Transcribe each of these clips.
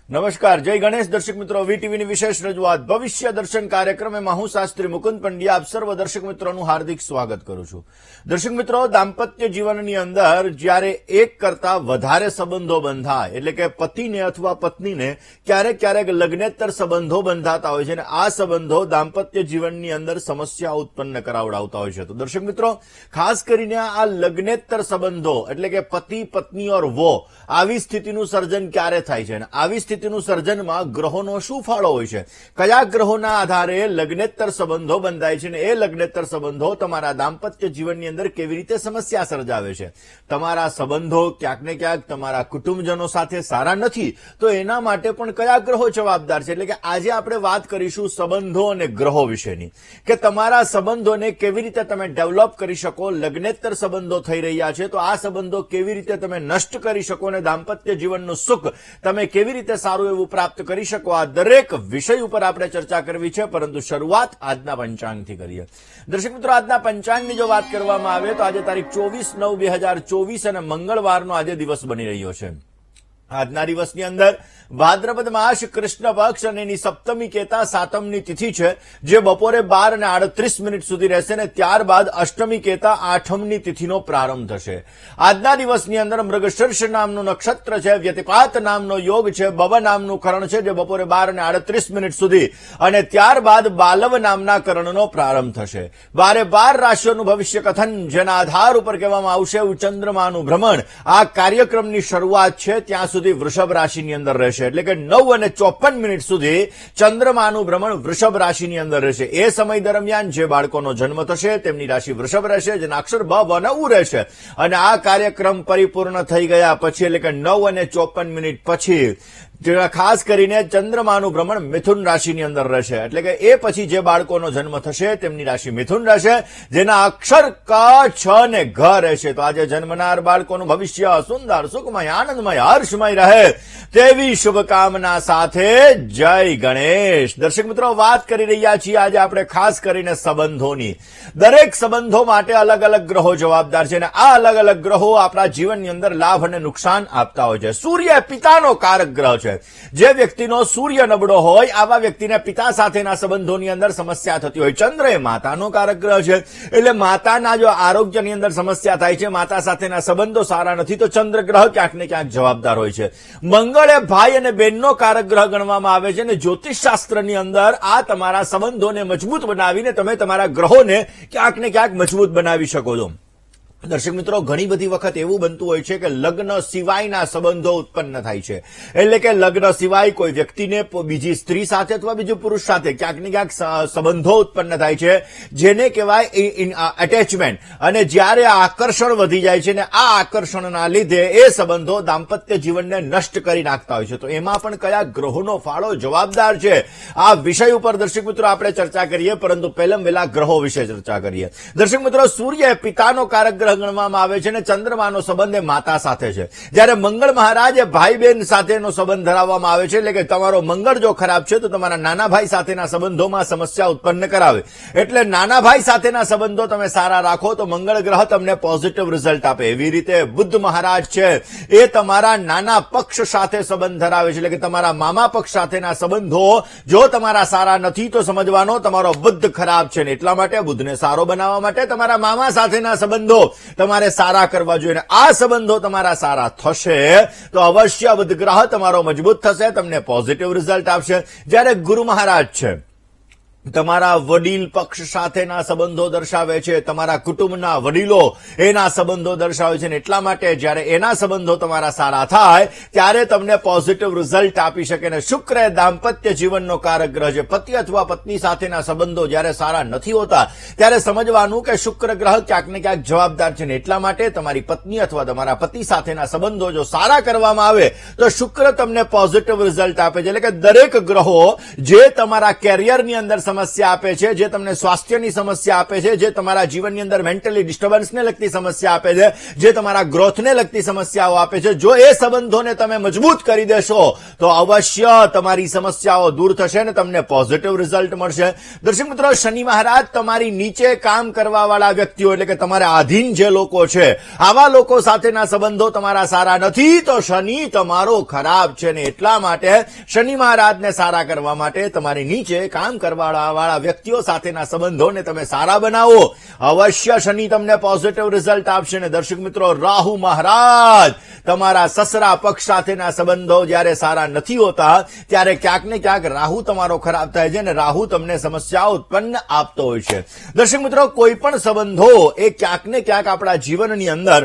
નમસ્કાર, જય ગણેશ દર્શક મિત્રો. વીટીવીની વિશેષ રજૂઆત ભવિષ્ય દર્શન કાર્યક્રમમાં હું શાસ્ત્રી મુકુંદ પંડ્યા આપ સર્વ દર્શક મિત્રોનું હાર્દિક સ્વાગત કરું છું. દર્શક મિત્રો, દાંપત્ય જીવનની અંદર જ્યારે એક કરતા વધારે સંબંધો બંધાય એટલે કે પતિને અથવા પત્નીને ક્યારેક ક્યારેક લગ્નેતર સંબંધો બંધાતા હોય છે અને આ સંબંધો દાંપત્ય જીવનની અંદર સમસ્યા ઉત્પન્ન કરાવડાવતા હોય છે. તો દર્શક મિત્રો, ખાસ કરીને આ લગ્નેતર સંબંધો એટલે કે પતિ પત્ની ઓર વો આવી સ્થિતિનું સર્જન ક્યારે થાય છે અને આવી સ્થિતિનું સર્જનમાં ગ્રહોનો શું ફાળો હોય છે, કયા ગ્રહોના આધારે લગ્નેતર સંબંધો બંધાય છે અને એ લગ્નેતર સંબંધો તમારા દાંપત્ય જીવનની અંદર કેવી રીતે સમસ્યા સર્જાવે છે. તમારા સંબંધો ક્યાંક ને ક્યાંક તમારા કુટુંબજનો સાથે સારા નથી તો એના માટે પણ કયા ગ્રહો જવાબદાર છે. એટલે કે આજે આપણે વાત કરીશું સંબંધો અને ગ્રહો વિશેની, કે તમારા સંબંધોને કેવી રીતે તમે ડેવલપ કરી શકો. લગ્નેતર સંબંધો થઈ રહ્યા છે તો આ સંબંધો કેવી રીતે તમે નષ્ટ કરી શકો અને દાંપત્ય જીવનનું સુખ તમે કેવી રીતે સારું એવું પ્રાપ્ત કરી શકો. આ દરેક વિષય ઉપર આપણે ચર્ચા કરવી છે, પરંતુ શરૂઆત આજના પંચાંગથી કરીએ. દર્શક મિત્રો, આજના પંચાંગની જો વાત કરવામાં આવે તો આજે તારીખ 24/9/2024 અને મંગળવારનો આજે દિવસ બની રહ્યો છે. આજના દિવસની અંદર ભાદ્રપદ માસ કૃષ્ણ પક્ષ અને એની સપ્તમી કેતા સાતમની તિથિ છે, જે બપોરે 12:38 સુધી રહેશે અને ત્યારબાદ અષ્ટમી કેતા આઠમની તિથિનો પ્રારંભ થશે. આજના દિવસની અંદર મૃગશીર્ષ નામનું નક્ષત્ર છે, વ્યતિપાત નામનો યોગ છે, બબ નામનું કરણ છે જે બપોરે 12:38 સુધી અને ત્યારબાદ બાલવ નામના કરણનો પ્રારંભ થશે. 12 રાશિઓનું ભવિષ્ય કથન જેના આધાર ઉપર કહેવામાં આવશે ચંદ્રમાનું ભ્રમણ આ કાર્યક્રમની શરૂઆત છે ત્યાં સુધી વૃષભ રાશિની અંદર રહેશે. એટલે કે 9:54 સુધી ચંદ્રમાનું ભ્રમણ વૃષભ રાશિની અંદર રહેશે. એ સમય દરમિયાન જે બાળકોનો જન્મ થશે તેમની રાશિ વૃષભ રહેશે, જેના અક્ષર બ વ અને ઉ રહેશે. અને આ કાર્યક્રમ પરિપૂર્ણ થઈ ગયા પછી એટલે કે 9:54 પછી ખાસ કરીને ચંદ્રમાનું ભ્રમણ મિથુન રાશિની અંદર રહેશે. એટલે કે એ પછી જે બાળકોનો જન્મ થશે તેમની રાશિ મિથુન રહેશે, જેના અક્ષર ક છ ને ઘ રહેશે. તો આજે જન્મનાર બાળકોનું ભવિષ્ય સુંદર સુખમય આનંદમય હર્ષમય રહે તેવી શુભકામના સાથે જય ગણેશ. દર્શક મિત્રો, વાત કરી રહ્યા છીએ આજે આપણે ખાસ કરીને સંબંધોની. દરેક સંબંધો માટે અલગ અલગ ગ્રહો જવાબદાર છે અને આ અલગ અલગ ગ્રહો આપણા જીવનની અંદર લાભ અને નુકસાન આપતા હોય છે. સૂર્ય પિતાનો કારક ગ્રહ છે. જે વ્યક્તિનો સૂર્ય નબળો હોય આવા વ્યક્તિને પિતા સાથેના સંબંધોની અંદર સમસ્યા થતી હોય. ચંદ્ર એ માતાનો કારક ગ્રહ છે, એટલે માતાના જો આરોગ્યની અંદર સમસ્યા થાય છે, માતા સાથેના સંબંધો સારા નથી તો ચંદ્ર ગ્રહ ક્યાંક ને ક્યાંક જવાબદાર હોય છે. મંગળ એ ભાઈ અને બહેનનો કારક ગ્રહ ગણવામાં આવે છે અને જ્યોતિષ શાસ્ત્રની અંદર આ તમારા સંબંધોને મજબૂત બનાવીને તમે તમારા ગ્રહોને ક્યાંક ને ક્યાંક મજબૂત બનાવી શકો છો. દર્શક મિત્રો, ઘણી બધી વખત એવું બનતું હોય છે કે લગ્ન સિવાયના સંબંધો ઉત્પન્ન થાય છે. એટલે કે લગ્ન સિવાય કોઈ વ્યક્તિને બીજી સ્ત્રી સાથે અથવા બીજું પુરુષ સાથે ક્યાંક ને ક્યાંક સંબંધો ઉત્પન્ન થાય છે, જેને કહેવાય એટેચમેન્ટ. અને જ્યારે આકર્ષણ વધી જાય છે ને આ આકર્ષણના લીધે એ સંબંધો દાંપત્ય જીવનને નષ્ટ કરી નાખતા હોય છે. તો એમાં પણ કયા ગ્રહોનો ફાળો જવાબદાર છે આ વિષય ઉપર દર્શક મિત્રો આપણે ચર્ચા કરીએ, પરંતુ પહેલા વહેલા ગ્રહો વિશે ચર્ચા કરીએ. દર્શક મિત્રો, સૂર્ય પિતાનો કારક ગ્રહ ગણવામાં આવે છે અને ચંદ્રમાનો સંબંધ એ માતા સાથે છે, જ્યારે મંગળ મહારાજ એ ભાઈ બહેન સાથેનો સંબંધ ધરાવવામાં આવે છે. એટલે કે તમારો મંગળ જો ખરાબ છે તો તમારા નાના ભાઈ સાથેના સંબંધોમાં સમસ્યા ઉત્પન્ન કરાવે. એટલે નાના ભાઈ સાથેના સંબંધો તમે સારા રાખો તો મંગળ ગ્રહ તમને પોઝિટિવ રિઝલ્ટ આપે. એવી રીતે બુદ્ધ મહારાજ છે એ તમારા નાના પક્ષ સાથે સંબંધ ધરાવે છે. એટલે કે તમારા મામા પક્ષ સાથેના સંબંધો જો તમારા સારા નથી તો સમજવાનો તમારો બુદ્ધ ખરાબ છે ને એટલા માટે બુદ્ધને સારો બનાવવા માટે તમારા મામા સાથેના સંબંધો તમારે સારા કરવા જોઈએ. આ સંબંધો તમારા સારા થશે તો અવશ્ય બુધ ગ્રહ તમારો મજબૂત થશે, તમને પોઝિટિવ રિઝલ્ટ આપશે. જ્યારે ગુરુ મહારાજ છે તમારા વડીલ પક્ષ સાથેના સંબંધો દર્શાવે છે, તમારા કુટુંબના વડીલો એના સંબંધો દર્શાવે છે. એટલા માટે જ્યારે એના સંબંધો તમારા સારા થાય ત્યારે તમને પોઝિટિવ રિઝલ્ટ આપી શકે. ને શુક્ર એ દાંપત્ય જીવનનો કારક ગ્રહ છે. પતિ અથવા પત્ની સાથેના સંબંધો જ્યારે સારા નથી હોતા ત્યારે સમજવાનું કે શુક્ર ગ્રહ ક્યાંક ને ક્યાંક જવાબદાર છે. ને એટલા માટે તમારી પત્ની અથવા તમારા પતિ સાથેના સંબંધો જો સારા કરવામાં આવે તો શુક્ર તમને પોઝિટિવ રિઝલ્ટ આપે છે. એટલે કે દરેક ગ્રહો જે તમારા કેરિયરની અંદર સમસ્યા આપે છે, જે તમને સ્વાસ્થ્યની સમસ્યા આપે છે, જે તમારા જીવનની અંદર મેન્ટલી ડિસ્ટર્બન્સને લગતી સમસ્યા આપે છે, જે તમારા ગ્રોથને લગતી સમસ્યાઓ આપે છે, જો એ સંબંધોને તમે મજબૂત કરી દેશો તો અવશ્ય તમારી સમસ્યાઓ દૂર થશે અને તમને પોઝિટિવ રિઝલ્ટ મળશે. દર્શક મિત્રો, શનિ મહારાજ તમારી નીચે કામ કરવા વાળા વ્યક્તિઓ એટલે કે તમારા આધીન જે લોકો છે, આવા લોકો સાથેના સંબંધો તમારા સારા નથી તો શનિ તમારો ખરાબ છે ને એટલા માટે શનિ મહારાજને સારા કરવા માટે તમારી નીચે કામ કરવા વાળા વ્યક્તિઓ સાથેના સંબંધોને તમે સારા બનાવો. અવશ્ય શનિ તમને પોઝિટિવ રિઝલ્ટ આપશે. ને દર્શક મિત્રો, રાહુ મહારાજ તમારા સસરા પક્ષ સાથેના સંબંધો જ્યારે સારા નથી હોતા ત્યારે ક્યાંક ને ક્યાંક રાહુ તમારો ખરાબ થાય છે અને રાહુ તમને સમસ્યાઓ ઉત્પન્ન આપતો હોય છે. દર્શક મિત્રો, કોઈ પણ સંબંધો એ ક્યાંક ને ક્યાંક આપણા જીવનની અંદર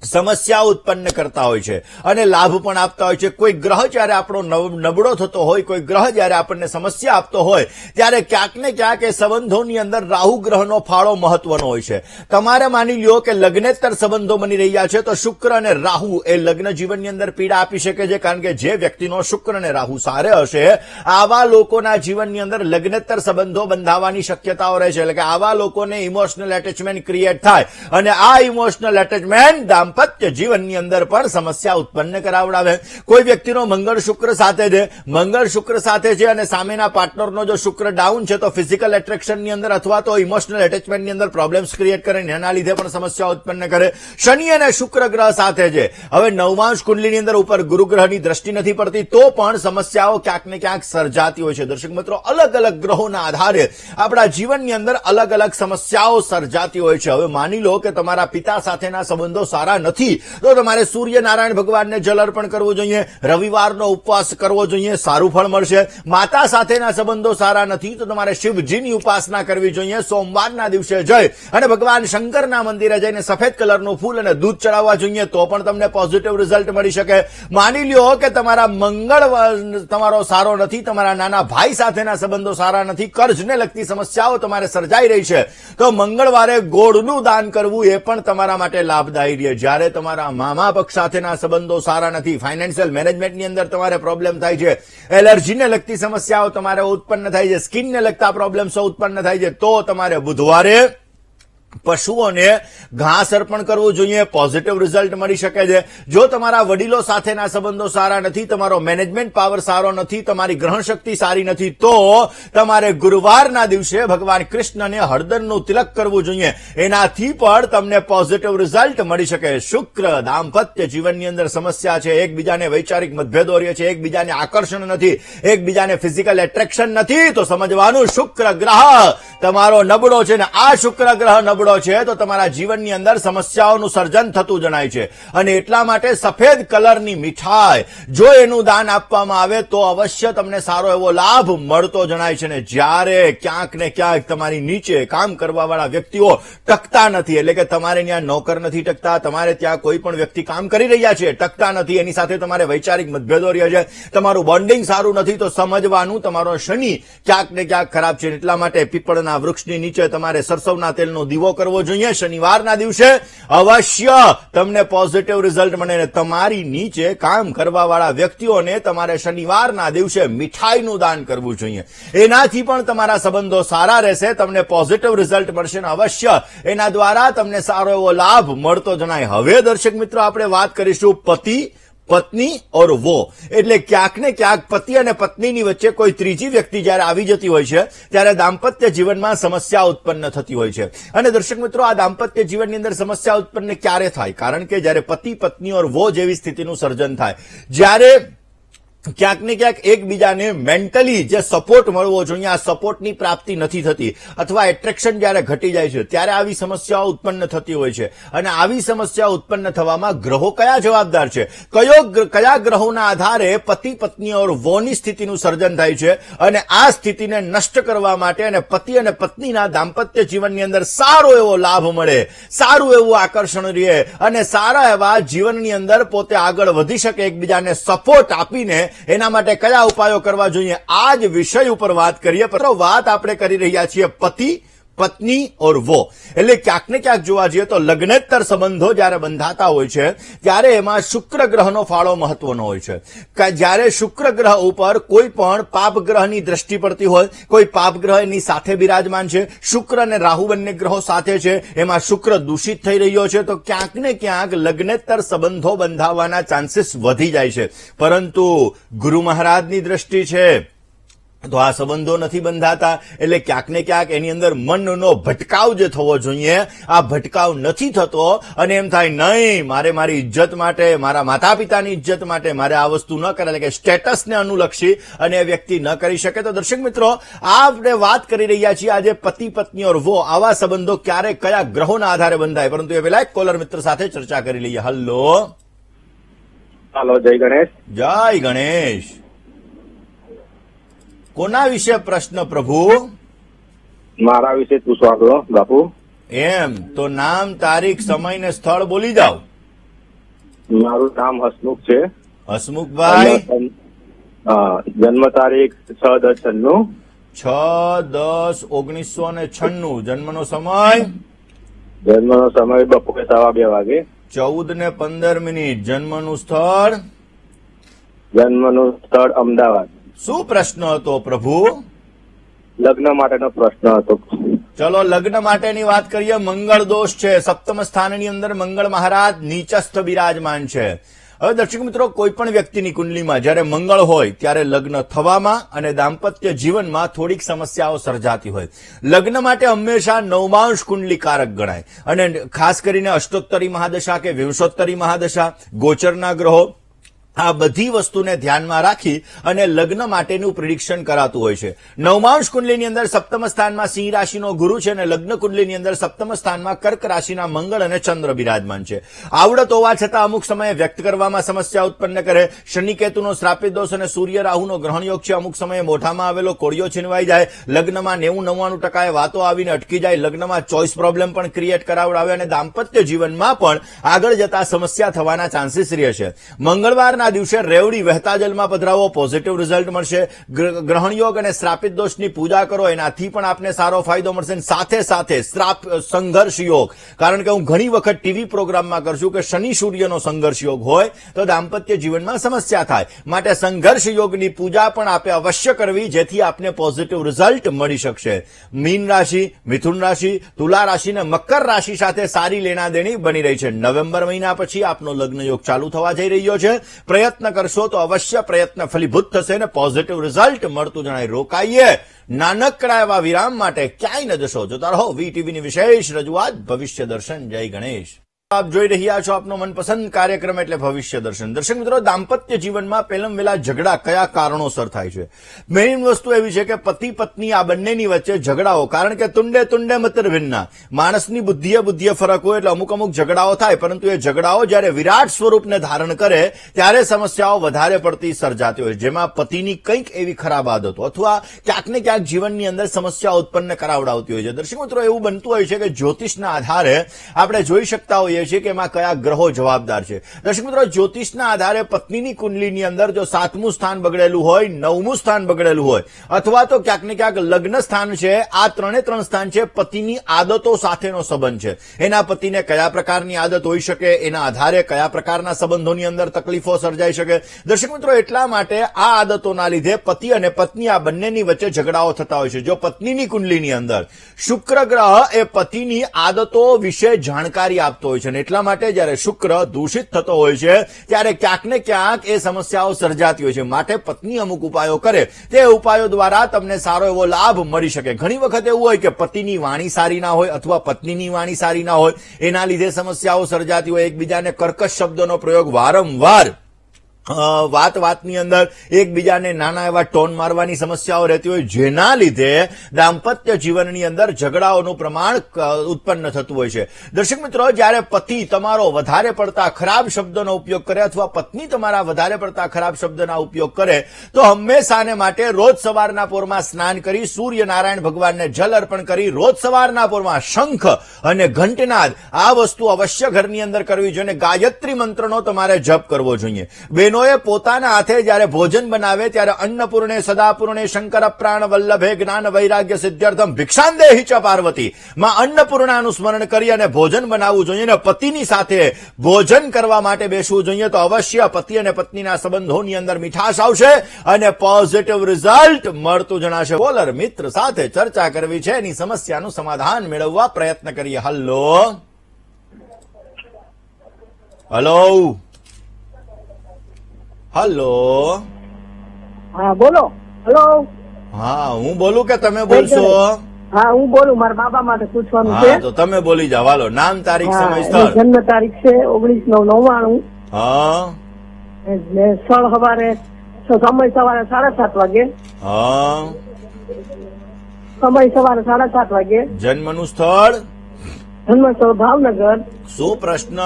સમસ્યાઓ ઉત્પન્ન કરતા હોય છે અને લાભ પણ આપતા હોય છે. કોઈ ગ્રહ જ્યારે આપણો નબળો થતો હોય, કોઈ ગ્રહ જ્યારે આપણને સમસ્યા આપતો હોય ત્યારે ક્યાંક ને ક્યાંક એ સંબંધોની અંદર રાહુ ગ્રહનો ફાળો મહત્વનો હોય છે. તમારે માની લ્યો કે લગ્નેતર સંબંધો બની રહ્યા છે તો શુક્ર અને રાહુ એ લગ્ન જીવનની અંદર પીડા આપી શકે છે, કારણ કે જે વ્યક્તિનો શુક્ર અને રાહુ સારે હશે આવા લોકોના જીવનની અંદર લગ્નેતર સંબંધો બંધાવવાની શક્યતાઓ રહે છે. એટલે કે આવા લોકોને ઇમોશનલ એટેચમેન્ટ ક્રિએટ થાય અને આ ઇમોશનલ એટેચમેન્ટ દાંપત્ય જીવનની અંદર પણ સમસ્યા ઉત્પન્ન કરાવડાવે. કોઈ વ્યક્તિનો મંગળ શુક્ર સાથે છે, મંગળ શુક્ર સાથે છે અને સામેના પાર્ટનરનો જો શુક્ર ડાઉન છે તો ફિઝિકલ એટ્રેક્શનની અંદર અથવા તો ઇમોશનલ એટેચમેન્ટની અંદર પ્રોબ્લેમ્સ ક્રિએટ કરે, એના લીધે પણ સમસ્યા ઉત્પન્ન કરે. શનિ અને શુક્ર ગ્રહ સાથે છે. હવે નવમાંશ કુંડલીની અંદર ઉપર ગુરુ ગ્રહની દ્રષ્ટિ નથી પડતી તો પણ સમસ્યાઓ ક્યાંક ને ક્યાંક સર્જાતી હોય છે. દર્શક મિત્રો, અલગ અલગ ગ્રહોના આધારે આપણા જીવનની અંદર અલગ અલગ સમસ્યાઓ સર્જાતી હોય છે. હવે માની લો કે તમારા પિતા સાથેના સંબંધો સારા નથી તો તમારે સૂર્યનારાયણ ભગવાનને જલ અર્પણ કરવું જોઈએ, રવિવારનો ઉપવાસ કરવો જોઈએ, સારું ફળ મળશે. માતા સાથેના સંબંધો સારા નથી તો તમારે શિવજીની ઉપાસના કરવી જોઈએ. સોમવારના દિવસે જઈ અને ભગવાન શંકરના મંદિરે જઈને સફેદ કલરનું ફૂલ અને દૂધ ચડાવવા જોઈએ તો પણ તમને પોઝિટિવ રિઝલ્ટ મળી શકે. માની લ્યો કે તમારા મંગળ તમારો સારો નથી, તમારા નાના ભાઈ સાથેના સંબંધો સારા નથી, કર્જને લગતી સમસ્યાઓ તમારે સર્જાઈ રહી છે તો મંગળવારે ગોળનું દાન કરવું એ પણ તમારા માટે લાભદાયી રહે. જ્યારે તમારા મામા પક્ષ સાથેના સંબંધો સારા નથી, ફાઇનાન્શિયલ મેનેજમેન્ટની અંદર તમારે પ્રોબ્લેમ થાય છે, એલર્જીને લગતી સમસ્યાઓ તમારે ઉત્પન્ન થાય છે, સ્કિનને લગતા પ્રોબ્લેમ્સો ઉત્પન્ન થાય છે તો તમારે બુધવારે પશુઓને ઘાસ અર્પણ કરવું જોઈએ, પોઝિટિવ રિઝલ્ટ મળી શકે છે. જો તમારા વડીલો સાથેના સંબંધો સારા નથી, તમારો મેનેજમેન્ટ પાવર સારો નથી, તમારી ગ્રહણ શક્તિ સારી નથી તો તમારે ગુરુવારના દિવસે ભગવાન કૃષ્ણને હળદરનું તિલક કરવું જોઈએ. એનાથી પણ તમને પોઝિટિવ રિઝલ્ટ મળી શકે. શુક્ર દાંપત્ય જીવનની અંદર સમસ્યા છે, એકબીજાને વૈચારિક મતભેદો રહે છે, એકબીજાને આકર્ષણ નથી, એકબીજાને ફિઝિકલ એટ્રેક્શન નથી તો સમજવાનું શુક્ર ગ્રહ તમારો નબળો છે ને આ શુક્ર ગ્રહ નબળો છે તો તમારા જીવનની અંદર સમસ્યાઓનું સર્જન થતું જણાય છે. અને એટલા માટે સફેદ કલરની મીઠાઈ જો એનું દાન આપવામાં આવે તો અવશ્ય તમને સારો એવો લાભ મળતો જણાય છે. ને જ્યારે ક્યાંક ને ક્યાંક તમારી નીચે કામ કરવા વાળા વ્યક્તિઓ ટકતા નથી, એટલે કે તમારે ત્યાં નોકર નથી ટકતા, તમારે ત્યાં કોઈ પણ વ્યક્તિ કામ કરી રહ્યા છે ટકતા નથી, એની સાથે તમારે વૈચારિક મતભેદો રહ્યા છે, તમારું બોન્ડિંગ સારું નથી તો સમજવાનું તમારો શનિ ક્યાંક ને ક્યાંક ખરાબ છે. એટલા માટે પીપળના વૃક્ષની નીચે તમારે સરસવના તેલનો દીવો કરવો જોઈએ. શનિવારના દિવસે અવશ્ય તમને પોઝિટિવ રિઝલ્ટ મળે. તમારી નીચે કામ કરવા વાળા વ્યક્તિઓને તમારે શનિવારના દિવસે મીઠાઈનું દાન કરવું જોઈએ. એનાથી પણ તમારા સંબંધો સારા રહેશે, તમને પોઝિટિવ રિઝલ્ટ મળશે અને અવશ્ય એના દ્વારા તમને સારો એવો લાભ મળતો જણાય. હવે દર્શક મિત્રો, આપણે વાત કરીશું પતિ પત્ની ઓર વો, એટલે ક્યાંક ને ક્યાંક પતિ અને પત્નીની વચ્ચે કોઈ ત્રીજી વ્યક્તિ જ્યારે આવી જતી હોય છે ત્યારે દાંપત્ય જીવનમાં સમસ્યા ઉત્પન્ન થતી હોય છે. અને દર્શક મિત્રો, આ દાંપત્ય જીવનની અંદર સમસ્યા ઉત્પન્ન ક્યારે થાય? કારણ કે જ્યારે પતિ પત્ની ઓર વો જેવી સ્થિતિનું સર્જન થાય, જ્યારે ક્યાંક ને ક્યાંક એકબીજાને મેન્ટલી જે સપોર્ટ મળવો જોઈએ આ સપોર્ટની પ્રાપ્તિ નથી થતી અથવા એટ્રેક્શન જ્યારે ઘટી જાય છે ત્યારે આવી સમસ્યાઓ ઉત્પન્ન થતી હોય છે. અને આવી સમસ્યા ઉત્પન્ન થવામાં ગ્રહો કયા જવાબદાર છે? કયા ગ્રહોના આધારે પતિ પત્ની ઓર વોની સ્થિતિનું સર્જન થાય છે? અને આ સ્થિતિને નષ્ટ કરવા માટે અને પતિ અને પત્નીના દાંપત્ય જીવનની અંદર સારો એવો લાભ મળે, સારું એવું આકર્ષણ રહે અને સારા એવા જીવનની અંદર પોતે આગળ વધી શકે, એકબીજાને સપોર્ટ આપીને એના માટે કયા ઉપાયો કરવા જોઈએ આ જ વિષય ઉપર વાત કરીએ. વાત આપણે કરી રહ્યા છીએ પતિ પત્ની ઓર વો એટલે ક્યાંક ને ક્યાંક જોવા જઈએ તો લગ્નેતર સંબંધો જ્યારે બંધાતા હોય છે ત્યારે એમાં શુક્ર ગ્રહનો ફાળો મહત્વનો હોય છે. જ્યારે શુક્ર ગ્રહ ઉપર કોઈ પણ પાપ ગ્રહની દ્રષ્ટિ પડતી હોય, કોઈ પાપ ગ્રહ એની સાથે બિરાજમાન છે, શુક્ર અને રાહુ બંને ગ્રહો સાથે છે, એમાં શુક્ર દૂષિત થઈ રહ્યો છે, તો ક્યાંક ને ક્યાંક લગ્નેતર સંબંધો બંધાવવાના ચાન્સીસ વધી જાય છે. પરંતુ ગુરુ મહારાજની દ્રષ્ટિ છે તો આ સંબંધો નથી બંધાતા, એટલે ક્યાંક ને ક્યાંક એની અંદર મનનો ભટકાવ જે થવો જોઈએ આ ભટકાવ નથી થતો અને એમ થાય નહીં, મારે મારી ઇજ્જત માટે, મારા માતા પિતાની ઇજ્જત માટે મારે આ વસ્તુ ન કરે, એટલે કે સ્ટેટસને અનુલક્ષી અને એ વ્યક્તિ ન કરી શકે. તો દર્શક મિત્રો, આપણે વાત કરી રહ્યા છીએ આજે પતિ પત્ની ઓર વો આવા સંબંધો ક્યારે કયા ગ્રહોના આધારે બંધાય. પરંતુ એ પહેલા એક કોલર મિત્ર સાથે ચર્ચા કરી લઈએ. હલો, જય ગણેશ. જય ગણેશ. કોના વિશે પ્રશ્ન પ્રભુ? મારા વિશે પૂછવા દો બાપુ. એમ તો નામ, તારીખ, સમય ને સ્થળ બોલી જાઓ. મારું નામ હસમુખ છે. હસમુખભાઈ. જન્મ તારીખ 6/10/96. 6/10/1996. જન્મનો સમય જન્મનો સમય બપોરે 2:15 વાગે. 14:15. જન્મનું સ્થળ જન્મનું સ્થળ અમદાવાદ. શું પ્રશ્ન હતો પ્રભુ? લગ્ન માટેનો પ્રશ્ન હતો. ચલો લગ્ન માટેની વાત કરીએ. મંગળ દોષ છે, સપ્તમ સ્થાનની અંદર મંગળ મહારાજ નીચસ્થ બિરાજમાન છે. હવે દર્શક મિત્રો, કોઈ પણ વ્યક્તિની કુંડલીમાં જ્યારે મંગળ હોય ત્યારે લગ્ન થવામાં અને દાંપત્ય જીવનમાં થોડીક સમસ્યાઓ સર્જાતી હોય. લગ્ન માટે હંમેશા નવમાંશ કુંડલી કારક ગણાય અને ખાસ કરીને અષ્ટોત્તરી મહાદશા કે વિંશોત્તરી મહાદશા, ગોચરના ગ્રહો, આ બધી વસ્તુને ધ્યાનમાં રાખી અને લગ્ન માટેનું પ્રિડિક્શન કરાતું હોય છે. નવમાંશ કુંડલીની અંદર સપ્તમ સ્થાનમાં સિંહ રાશિનો ગુરુ છે અને લગ્ન કુંડલીની અંદર સપ્તમ સ્થાનમાં કર્ક રાશિના મંગળ અને ચંદ્ર બિરાજમાન છે. આવડત હોવા છતાં અમુક સમયે વ્યક્ત કરવામાં સમસ્યા ઉત્પન્ન કરે. શનિ કેતુનો શ્રાપિત દોષ અને સૂર્ય રાહુનો ગ્રહણ યોગ છે. અમુક સમયે મોઢામાં આવેલો કોળિયો છીનવાઈ જાય. લગ્નમાં 90-99% વાતો આવીને અટકી જાય. લગ્નમાં ચોઇસ પ્રોબ્લેમ પણ ક્રિએટ કરાવડાવે અને દાંપત્ય જીવનમાં પણ આગળ જતા સમસ્યા થવાના ચાન્સીસ રહે છે. મંગળવારના દિવસે રેવડી વહેતા જલમાં પધરાવો, પોઝિટિવ રિઝલ્ટ મળશે. ગ્રહણ યોગ અને શ્રાપિત દોષની પૂજા કરો, એનાથી પણ આપને સારો ફાયદો મળશે. સાથે સાથે સંઘર્ષ યોગ, કારણ કે હું ઘણી વખત ટીવી પ્રોગ્રામમાં કરશું કે શનિ સૂર્યનો સંઘર્ષ યોગ હોય તો દાંપત્ય જીવનમાં સમસ્યા થાય. માટે સંઘર્ષ યોગની પૂજા પણ આપે અવશ્ય કરવી, જેથી આપને પોઝિટિવ રિઝલ્ટ મળી શકશે. મીન રાશિ, મિથુન રાશિ, તુલા રાશિ અને મકર રાશિ સાથે સારી લેણાદેણી બની રહી છે. નવેમ્બર મહિના પછી આપનો લગ્ન યોગ ચાલુ થવા જઈ રહ્યો છે. પ્રયત્ન કરશો તો અવશ્ય પ્રયત્ન ફલીભૂત થશે અને પોઝિટિવ રિઝલ્ટ મળતું જણાય. રોકાઈએ નાનકડા એવા વિરામ માટે, ક્યાંય ન જશો. જોતા રહો વીટીવીની વિશેષ રજૂઆત ભવિષ્ય દર્શન. જય ગણેશ. આપ જોઈ રહ્યા છો આપનો મનપસંદ કાર્યક્રમ એટલે ભવિષ્ય દર્શન. દર્શક મિત્રો, દાંપત્ય જીવનમાં પહેલા વેલા ઝઘડા કયા કારણોસર થાય છે? મેઇન વસ્તુ એવી છે કે પતિ પત્ની આ બંનેની વચ્ચે ઝઘડાઓ, કારણ કે તુંડે તુંડે મતર ભિન્ના, માણસની બુદ્ધિએ ફરક હોય એટલે અમુક ઝઘડાઓ થાય. પરંતુ એ ઝઘડાઓ જ્યારે વિરાટ સ્વરૂપને ધારણ કરે ત્યારે સમસ્યાઓ વધારે પડતી સર્જાતી હોય, જેમાં પતિની કંઈક એવી ખરાબ આદતો અથવા ક્યાંક ને ક્યાંક જીવનની અંદર સમસ્યા ઉત્પન્ન કરાવડાવતી હોય છે. દર્શક મિત્રો, એવું બનતું હોય છે કે જ્યોતિષના આધારે આપણે જોઈ શકતા હોઈએ છે કે એમાં કયા ગ્રહો જવાબદાર છે. દર્શક મિત્રો, જ્યોતિષના આધારે પત્નીની કુંડલીની અંદર જો 7મું સ્થાન બગડેલું હોય, 9મું સ્થાન બગડેલું હોય અથવા તો ક્યાંક ને ક્યાંક લગ્ન સ્થાન છે, આ 3 સ્થાન છે પતિની આદતો સાથેનો સંબંધ છે. એના પતિને કયા પ્રકારની આદત હોઈ શકે, એના આધારે કયા પ્રકારના સંબંધોની અંદર તકલીફો સર્જાઈ શકે. દર્શક મિત્રો, એટલા માટે આ આદતોના લીધે પતિ અને પત્ની આ બંનેની વચ્ચે ઝઘડાઓ થતા હોય છે. જો પત્નીની કુંડલીની અંદર શુક્ર ગ્રહ એ પતિની આદતો વિશે જાણકારી આપતો હોય છે, એટલા માટે જ્યારે શુક્ર દૂષિત થતો હોય છે ત્યારે ક્યાંક ને ક્યાંક એ સમસ્યાઓ સર્જાતી હોય છે. માટે પત્ની અમુક ઉપાયો કરે, તે ઉપાયો દ્વારા તમને સારો એવો લાભ મળી શકે. ઘણી વખત એવું હોય કે પતિની વાણી સારી ના હોય અથવા પત્નીની વાણી સારી ના હોય, એના લીધે સમસ્યાઓ સર્જાતી હોય. એકબીજાને કર્કશ શબ્દોનો પ્રયોગ વારંવાર વાતની અંદર એકબીજાને નાના એવા ટોન મારવાની સમસ્યાઓ રહેતી હોય, જેના લીધે દાંપત્ય જીવનની અંદર ઝઘડાઓનું પ્રમાણ ઉત્પન્ન થતું હોય છે. દર્શક મિત્રો, જ્યારે પતિ તમારો વધારે પડતા ખરાબ શબ્દોનો ઉપયોગ કરે અથવા પત્ની તમારા વધારે પડતા ખરાબ શબ્દના ઉપયોગ કરે તો હંમેશાને માટે રોજ સવારના પોરમાં સ્નાન કરી સૂર્યનારાયણ ભગવાનને જલ અર્પણ કરી રોજ સવારના પોરમાં શંખ અને ઘંટનાદ આ વસ્તુ અવશ્ય ઘરની અંદર કરવી જોઈએ. ગાયત્રી મંત્રનો તમારે જપ કરવો જોઈએ. બહેનો બહેનોએ પોતાના હાથે જ્યારે ભોજન બનાવે ત્યારે અન્નપૂર્ણે સદાપૂર્ણે શંકર પ્રાણ વલ્લભે જ્ઞાન વૈરાગ્ય સિદ્ધ્યર્થમ ભિક્ષાંદેહી ચ પાર્વતી માં અન્નપૂર્ણાનું સ્મરણ કરી અને ભોજન બનાવવું જોઈએ અને પતિની સાથે ભોજન કરવા માટે બેસવું જોઈએ તો અવશ્ય પતિ અને પત્નીના સંબંધોની અંદર મીઠાશ આવશે અને પોઝિટિવ રિઝલ્ટ મળતું જણાશે. કોલર મિત્ર સાથે ચર્ચા કરવી છે, એની સમસ્યાનું સમાધાન મેળવવા પ્રયત્ન કરીએ. હલો હલો હલો હા બોલો. હેલો. હા, હું બોલું કે તમે બોલશો? હા હું બોલું. મારા બાબા માટે પૂછવાનું હા, છે. તો તમે બોલી જાઓ. હાલો, નામ, તારીખ, હા, સમય, એની સ્થળ. જન્મ તારીખ છે 19/9/99. હા ને સ્થળ સમય સવારે 7:30 વાગે. હા. સમય સવારે 7:30 વાગે. જન્મનું સ્થળ. જન્મ સ્થળ ભાવનગર. શું પ્રશ્ન?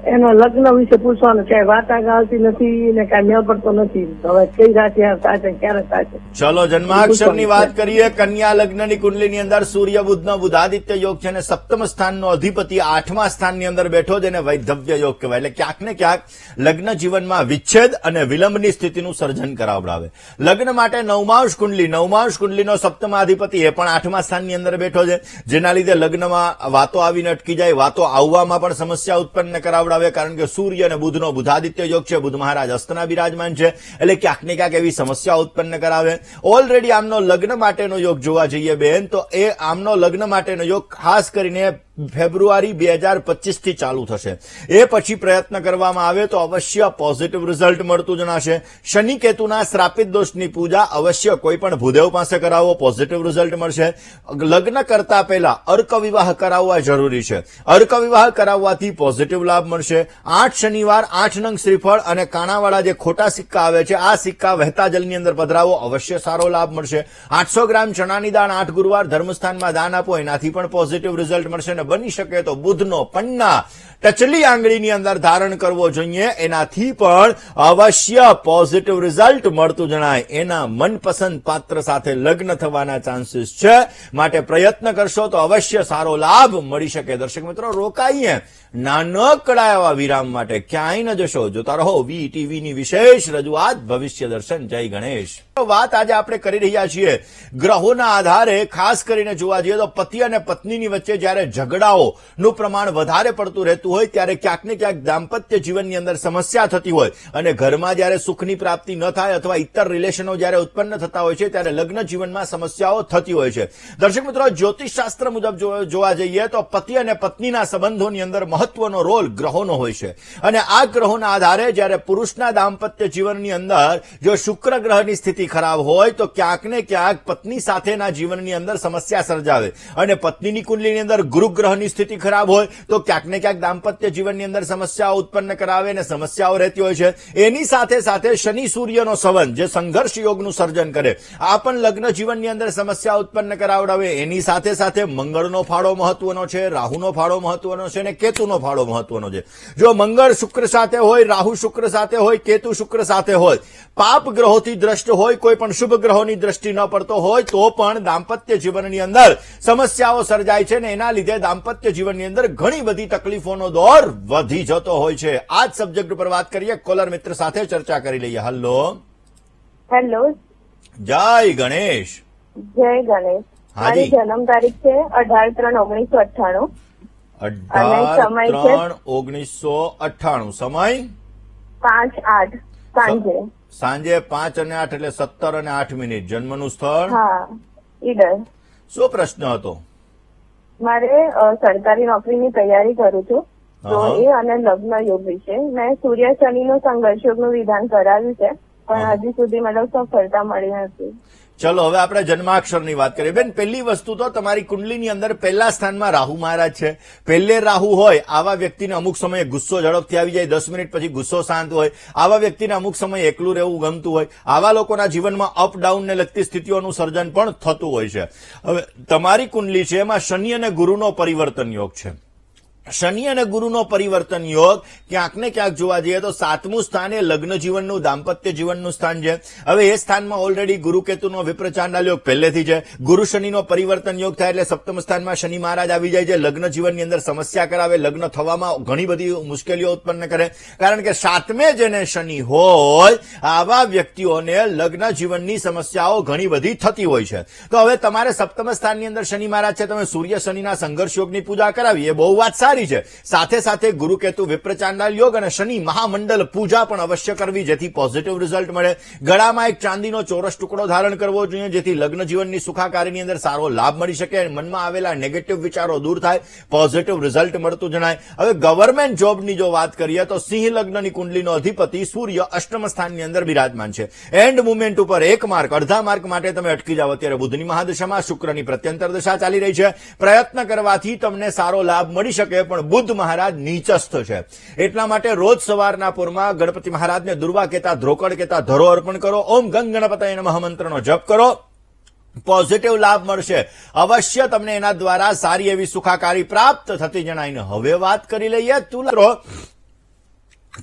એના લગ્ન વિશે પૂછવાનું છે. વાર્તા ગાવતી નથી ને કઈ મેળ પડતો નથી. હવે કઈ રાશિ થાય છે, ક્યારે થાય છે? ચલો, જન્માક્ષરની વાત કરીએ. કન્યા લગ્નની કુંડલીની અંદર સૂર્ય બુધનો બુધાદિત્ય યોગ છે અને સપ્તમ સ્થાનનો અધિપતિ 8મા સ્થાનની અંદર બેઠો છે અને વૈધવ્ય યોગ કહેવાય. એટલે ક્યાંક ને ક્યાંક લગ્ન જીવનમાં વિચ્છેદ અને વિલંબની સ્થિતિનું સર્જન કરાવડાવે. લગ્ન માટે નવમાંશ કુંડલીનો સપ્તમાધિપતિ એ પણ 8મા સ્થાનની અંદર બેઠો છે, જેના લીધે લગ્નમાં વાતો આવીને અટકી જાય, વાતો આવવામાં પણ સમસ્યા ઉત્પન્ન કરાવડાવે. કારણ કે સૂર્ય અને બુધનો બુધાદિત્ય યોગ છે, બુધ મહારાજ અસ્તના બિરાજમાન છે, એટલે ક્યાંક ને ક્યાંક એવી સમસ્યા ઉત્પન્ન કરાવે. ઓલરેડી આમનો લગ્ન માટેનો યોગ જોવા જઈએ બેન, તો એ આમનો લગ્ન માટેનો યોગ ખાસ કરીને ફેબ્રુઆરી 2025 થી ચાલુ થશે. એ પછી પ્રયત્ન કરવામાં આવે તો અવશ્ય પોઝિટિવ રિઝલ્ટ મળતું જણાશે. શનિ કેતુના શ્રાપિત દોષની પૂજા અવશ્ય કોઈ પણ ભૂદેવ પાસે કરાવો, પોઝિટિવ રિઝલ્ટ મળશે. લગ્ન કરતા પહેલા અર્ક વિવાહ કરાવવા જરૂરી છે. અર્ક વિવાહ કરાવવાથી પોઝિટિવ લાભ મળશે. 8 શનિવાર 8 નંગ શ્રીફળ અને કાણાવાળા જે ખોટા સિક્કા આવે છે, આ સિક્કા વહેતા જલની અંદર પધરાવો, અવશ્ય સારો લાભ મળશે. 800 ગ્રામ ચણાની દાળ 8 ગુરુવાર ધર્મસ્થાનમાં દાન આપો, એનાથી પણ પોઝિટિવ રિઝલ્ટ મળશે. બની શકે તો બુધનો પન્ના ટચલી આંગળીની અંદર ધારણ કરવો જોઈએ, એનાથી પણ અવશ્ય પોઝિટિવ રિઝલ્ટ મળતું જણાય. એના મનપસંદ પાત્ર સાથે લગ્ન થવાના ચાન્સીસ છે, માટે પ્રયત્ન કરશો તો અવશ્ય સારો લાભ મળી શકે. દર્શક મિત્રો, રોકાઈએ નાનકડા એવા વિરામ માટે, ક્યાંય ન જશો. જોતા રહો વીટીવીની વિશેષ રજૂઆત ભવિષ્ય દર્શન. જય ગણેશ. વાત આજે આપણે કરી રહ્યા છીએ ગ્રહોના આધારે. ખાસ કરીને જોવા જઈએ તો પતિ અને પત્નીની વચ્ચે જયારે ઝઘડાઓનું પ્રમાણ વધારે પડતું રહેતું હોય ત્યારે ક્યાંક ને ક્યાંક દાંપત્ય જીવનની અંદર સમસ્યા થતી હોય અને ઘરમાં જયારે સુખની પ્રાપ્તિ ન થાય અથવા ઇતર રિલેશનો જયારે ઉત્પન્ન થતા હોય છે ત્યારે લગ્ન જીવનમાં સમસ્યાઓ થતી હોય છે. દર્શક મિત્રો, જ્યોતિષશાસ્ત્ર મુજબ જોવા જઈએ તો પતિ અને પત્નીના સંબંધોની અંદર મહત્વનો રોલ ગ્રહોનો હોય છે અને આ ગ્રહોના આધારે જયારે પુરુષના દાંપત્ય જીવનની અંદર જો શુક્ર ગ્રહની સ્થિતિ ખરાબ હોય તો ક્યાંક ને ક્યાંક પત્ની સાથેના જીવનની અંદર સમસ્યા સર્જાવે અને પત્નીની કુંડલીની અંદર ગુરુ ગ્રહની સ્થિતિ ખરાબ હોય તો ક્યાંક ને ક્યાંક દાંપત્ય જીવનની અંદર સમસ્યાઓ ઉત્પન્ન કરાવે અને સમસ્યાઓ રહેતી હોય છે. એની સાથે સાથે શનિ સૂર્યનો સંબંધ જે સંઘર્ષ યોગનું સર્જન કરે, આ પણ લગ્ન જીવનની અંદર સમસ્યા ઉત્પન્ન કરાવડાવે. એની સાથે સાથે મંગળનો ફાળો મહત્વનો છે, રાહુનો ફાળો મહત્વનો છે અને કેતુનો ફાળો મહત્વનો છે. જો મંગળ શુક્ર સાથે હોય, રાહુ શુક્ર સાથે હોય, કેતુ શુક્ર સાથે હોય, પાપ ગ્રહોથી દ્રષ્ટ હોય, કોઈ પણ શુભ ગ્રહોની દ્રષ્ટિ ન પડતો હોય તો પણ દાંપત્ય જીવનની અંદર સમસ્યાઓ સર્જાય છે ને એના લીધે દાંપત્ય જીવનની અંદર ઘણી બધી તકલીફોનો દોર વધી જતો હોય છે. આ જ સબ્જેક્ટ ઉપર વાત કરીએ. કોલર મિત્ર સાથે ચર્ચા કરી લઈએ. Hello hello. જય ગણેશ. જય ગણેશ. મારી જન્મ તારીખ છે 18/3/1998 અને સમય છે 18/3/1998. સમય 5:08 સાંજે. સાંજે 5 અને 8 એટલે 17 અને 8 મિનિટ. જન્મનું સ્થળ. હા, ઈડર. શું પ્રશ્ન હતો? મારે સરકારી નોકરીની તૈયારી કરું છું તો એ અને લગ્ન યોગ વિશે મેં સૂર્ય શનિનો સંઘર્ષ યોગનું વિધાન કરાવ્યું છે પણ હજી સુધી મતલબ સફળતા મળી નથી. ચલો, હવે આપણે જન્માક્ષરની વાત કરીએ. બેન, પહેલી વસ્તુ તો તમારી કુંડલીની અંદર પહેલા સ્થાનમાં રાહુ મહારાજ છે. પહેલે રાહુ હોય આવા વ્યક્તિને અમુક સમયે ગુસ્સો ઝડપથી આવી જાય, 10 મિનિટ પછી ગુસ્સો શાંત હોય. આવા વ્યક્તિને અમુક સમયે એકલું રહેવું ગમતું હોય. આવા લોકોના જીવનમાં અપ ડાઉનને લગતી સ્થિતિઓનું સર્જન પણ થતું હોય છે. હવે તમારી કુંડલી છે એમાં શનિ અને ગુરુનો પરિવર્તન યોગ છે શનિ અને ગુરુનો પરિવર્તન યોગ ક્યાંક ને ક્યાંક જોવા જઈએ તો 7મું સ્થાન એ લગ્ન જીવનનું દાંપત્ય જીવનનું સ્થાન છે. હવે એ સ્થાનમાં ઓલરેડી ગુરુ કેતુનો વિપ્રચાંડાલ યોગ પહેલેથી છે. ગુરુ શનિનો પરિવર્તન યોગ થાય એટલે સપ્તમ સ્થાનમાં શનિ મહારાજ આવી જાય છે. લગ્ન જીવનની અંદર સમસ્યા કરાવે, લગ્ન થવામાં ઘણી બધી મુશ્કેલીઓ ઉત્પન્ન કરે, કારણ કે 7મે જેને શનિ હોય આવા વ્યક્તિઓને લગ્ન જીવનની સમસ્યાઓ ઘણી બધી થતી હોય છે. તો હવે તમારે સપ્તમ સ્થાનની અંદર શનિ મહારાજ છે, તમે સૂર્ય શનિના સંઘર્ષ યોગની પૂજા કરાવી, એ બહુ વાત સારી છે. સાથે સાથે ગુરુ કેતુ વિપ્રચાંડાલ યોગ અને શનિ મહામંડલ પૂજા પણ અવશ્ય કરવી, જેથી પોઝિટિવ રિઝલ્ટ મળે. ગળામાં એક ચાંદીનો ચોરસ ટુકડો ધારણ કરવો જોઈએ, જેથી લગ્ન જીવનની સુખાકારીની અંદર સારો લાભ મળી શકે, મનમાં આવેલા નેગેટિવ વિચારો દૂર થાય, પોઝિટિવ રિઝલ્ટ મળતું જણાય. હવે ગવર્મેન્ટ જોબની જો વાત કરીએ તો સિંહ લગ્નની કુંડલીનો અધિપતિ સૂર્ય અષ્ટમ સ્થાનની અંદર બિરાજમાન છે. એન્ડ મુવમેન્ટ ઉપર 1 માર્ક, અડધા માર્ક માટે તમે અટકી જાવ. અત્યારે બુધની મહાદશામાં શુક્રની પ્રત્યંતર દશા ચાલી રહી છે. પ્રયત્ન કરવાથી તમને સારો લાભ મળી શકે, પણ બુદ્ધ મહારાજ નીચસ્થ છે. એટલા માટે રોજ સવારના પૂરમાં ગણપતિ મહારાજને દુર્વા કેતા, ધ્રોકડ કેતા ધરો અર્પણ કરો. ઓમ ગંગ ગણપતય નમઃ મંત્રનો જપ કરો, પોઝિટિવ લાભ મળશે અવશ્ય તમને. એના દ્વારા સારી એવી સુખાકારી પ્રાપ્ત થતી જણાય. હવે વાત કરી લઈએ તુલા.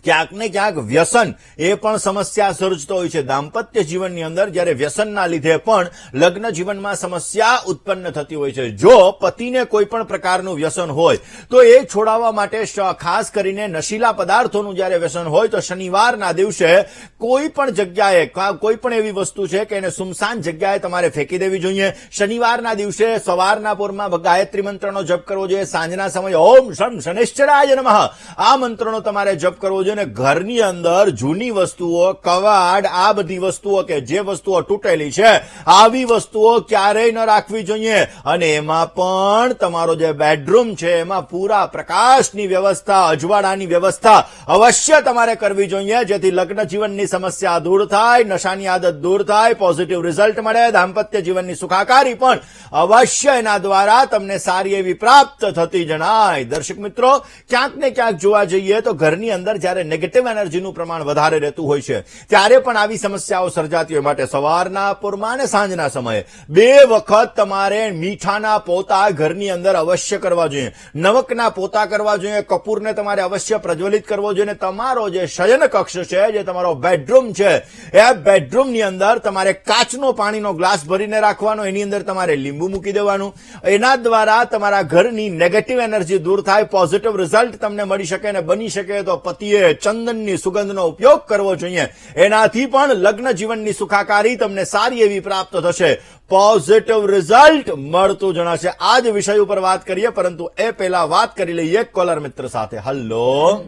ક્યાંક ને ક્યાંક વ્યસન એ પણ સમસ્યા સર્જતો હોય છે. દાંપત્ય જીવનની અંદર જ્યારે વ્યસનના લીધે પણ લગ્ન જીવનમાં સમસ્યા ઉત્પન્ન થતી હોય છે. જો પતિને કોઈ પણ પ્રકારનું વ્યસન હોય તો એ છોડાવવા માટે ખાસ કરીને નશીલા પદાર્થોનું જ્યારે વ્યસન હોય તો શનિવારના દિવસે કોઈ પણ જગ્યાએ કોઈ પણ એવી વસ્તુ છે કે એને સુમસાન જગ્યાએ તમારે ફેંકી દેવી જોઈએ. શનિવારના દિવસે સવારના પોરમાં ગાયત્રી મંત્રનો જપ કરવો જોઈએ. સાંજના સમયે ઓમ શમ શનિશ્ચરાય નમઃ આ મંત્રનો તમારે જપ કરવો જોઈએ. ઘરની અંદર જૂની વસ્તુઓ, કવાડ, આ બધી વસ્તુઓ કે જે વસ્તુઓ તૂટેલી છે આવી વસ્તુઓ ક્યારેય ન રાખવી જોઈએ. અને એમાં પણ તમારો જે બેડરૂમ છે એમાં પૂરા પ્રકાશની વ્યવસ્થા, અજવાળાની વ્યવસ્થા અવશ્ય તમારે કરવી જોઈએ, જેથી લગ્ન જીવનની સમસ્યા દૂર થાય, નશાની આદત દૂર થાય, પોઝિટિવ રિઝલ્ટ મળે, દાંપત્ય જીવનની સુખાકારી પણ અવશ્ય એના દ્વારા તમને સારી એવી પ્રાપ્ત થતી જણાય. દર્શક મિત્રો, ક્યાંક ને ક્યાંક જોવા જઈએ તો ઘરની અંદર જ્યારે નેગેટિવ એનર્જીનું પ્રમાણ વધારે રહેતું હોય છે ત્યારે પણ આવી સમસ્યાઓ સર્જાતી હોય. માટે સવારના પૂરમાં અને સાંજના સમયે 2 વખત તમારે મીઠાના પોતા ઘરની અંદર અવશ્ય કરવા જોઈએ. નમકના પોતા કરવા જોઈએ. કપૂરને તમારે અવશ્ય પ્રજ્વલિત કરવો જોઈએ. તમારો જે શયન કક્ષ છે, જે તમારો બેડરૂમ છે, એ બેડરૂમની અંદર તમારે કાચનો પાણીનો ગ્લાસ ભરીને રાખવાનો, એની અંદર તમારે લીંબુ મૂકી દેવાનું. એના દ્વારા તમારા ઘરની નેગેટિવ એનર્જી દૂર થાય, પોઝિટિવ રિઝલ્ટ તમને મળી શકે. અને બની શકે તો પતિએ ચંદનની સુગંધનો ઉપયોગ કરવો જોઈએ. એનાથી પણ લગ્ન જીવનની સુખાકારી તમને સારી એવી પ્રાપ્ત થશે, પોઝિટિવ રિઝલ્ટ મળતું જણાશે. આ જ વિષય ઉપર વાત કરીએ, પરંતુ એ પહેલા વાત કરી લઈએ કોલર મિત્ર સાથે. હલો.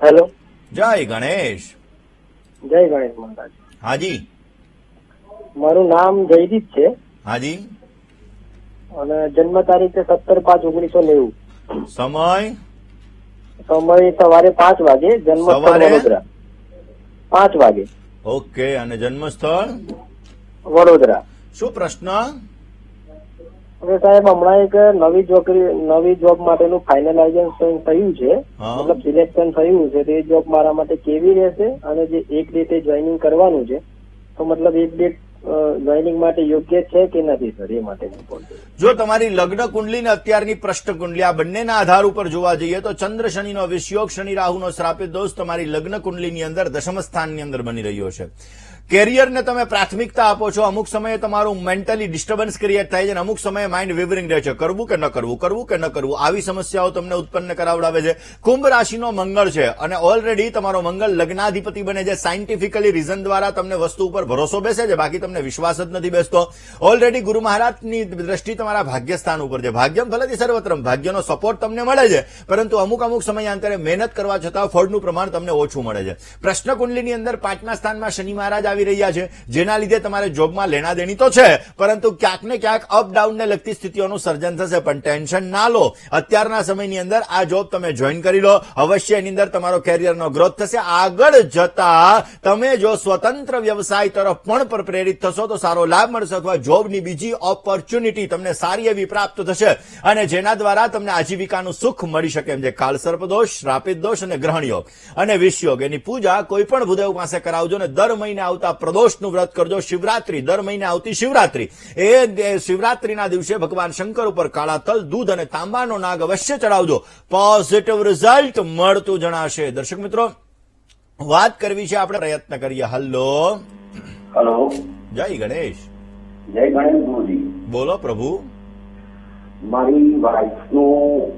હેલો. જય ગણેશ. જય ગણેશ મહારાજ. હાજી. મારું નામ જયદીપ છે હાજી. અને જન્મ તારીખ 17/5/1990. સમય સમય સવારે 5 વાગે. જન્મ સ્થળ વડોદરા 5 વાગે. ઓકે. અને જન્મ સ્થળ વડોદરા. શું પ્રશ્ન? હવે સાહેબ, હમણાં એક નવી જોબ માટેનું ફાઇનલાઇઝેશન થયું છે, હા. મતલબ સિલેક્શન થયું છે. તો એ જોબ મારા માટે કેવી રહેશે? અને જે એક ડેટે જોઈનિંગ કરવાનું છે, તો મતલબ એક ડેટ જોઈનિંગ માટે યોગ્ય છે કે નથી સર? એ માટે જો તમારી લગ્ન કુંડલી ને અત્યારની પ્રશ્ન કુંડલી આ બંનેના આધાર ઉપર જોવા જઈએ તો ચંદ્ર શનિનો વિષયોગ, શનિ રાહુનો શ્રાપિત દોષ તમારી લગ્ન કુંડલીની અંદર દશમ સ્થાનની અંદર બની રહ્યો છે. કેરિયરને તમે પ્રાથમિકતા આપો છો. અમુક સમયે તમારું મેન્ટલી ડિસ્ટર્બન્સ ક્રિએટ થાય છે અને અમુક સમયે માઇન્ડ વિવરિંગ રહે છે, કરવું કે ન કરવું, કરવું કે ન કરવું. આવી સમસ્યાઓ તમને ઉત્પન્ન કરાવડાવે છે. કુંભ રાશિનો મંગળ છે અને ઓલરેડી તમારો મંગળ લગ્નાધિપતિ બને છે. સાયન્ટિફિકલી રીઝન દ્વારા તમને વસ્તુ ઉપર ભરોસો બેસે છે, બાકી તમને વિશ્વાસ જ નથી બેસતો. ઓલરેડી ગુરુ મહારાજની દ્રષ્ટિ તમારા ભાગ્યસ્થાન ઉપર છે. ભાગ્યમ ફલતિ સર્વત્રમ, ભાગ્યનો સપોર્ટ તમને મળે છે, પરંતુ અમુક સમયાંતરે મહેનત કરવા છતાં ફળનું પ્રમાણ તમને ઓછું મળે છે. પ્રશ્ન કુંડલીની અંદર 5મા સ્થાનમાં શનિ મહારાજ આવી રહ્યા છે, જેના લીધે તમારે જોબમાં લેણા દેણી તો છે, પરંતુ ક્યાંક ને ક્યાંક અપડાઉન ને લગતી સ્થિતિઓનું સર્જન થશે. પણ ટેન્શન ના લો, અત્યારના સમયની અંદર આ જોબ તમે જોઈન કરી લો. અવશ્ય એની અંદર તમારો કેરિયરનો ગ્રોથ થશે. આગળ જતા તમે જો સ્વતંત્ર વ્યવસાય તરફ પણ પ્રેરિત થશો તો સારો લાભ મળશે, અથવા જોબની બીજી ઓપોર્ચ્યુનિટી તમને સારી એવી પ્રાપ્ત થશે, અને જેના દ્વારા તમને આજીવિકાનું સુખ મળી શકે એમ છે. કાળસર્પ દોષ, શ્રાપિત દોષ અને ગ્રહણ યોગ અને વિષયોગ, એની પૂજા કોઈ પણ ભૂદેવ પાસે કરાવજો. અને દર મહિને આવતા આવતા પ્રદોષનું વ્રત કરજો. શિવરાત્રી, દર મહિને આવતી શિવરાત્રી, એ શિવરાત્રીના દિવસે ભગવાન શંકર ઉપર કાળા તલ, દૂધ અને તાંબાનો નાગ અવશ્ય ચડાવજો. પોઝિટિવ રિઝલ્ટ મળતું જણાશે. દર્શક મિત્રો, વાત કરવી છે, આપણે પ્રયત્ન કરીએ. હલો હેલો, જય ગણેશ. જય ગણેશ ગુરુજી. બોલો પ્રભુ. મારી વાઇફનું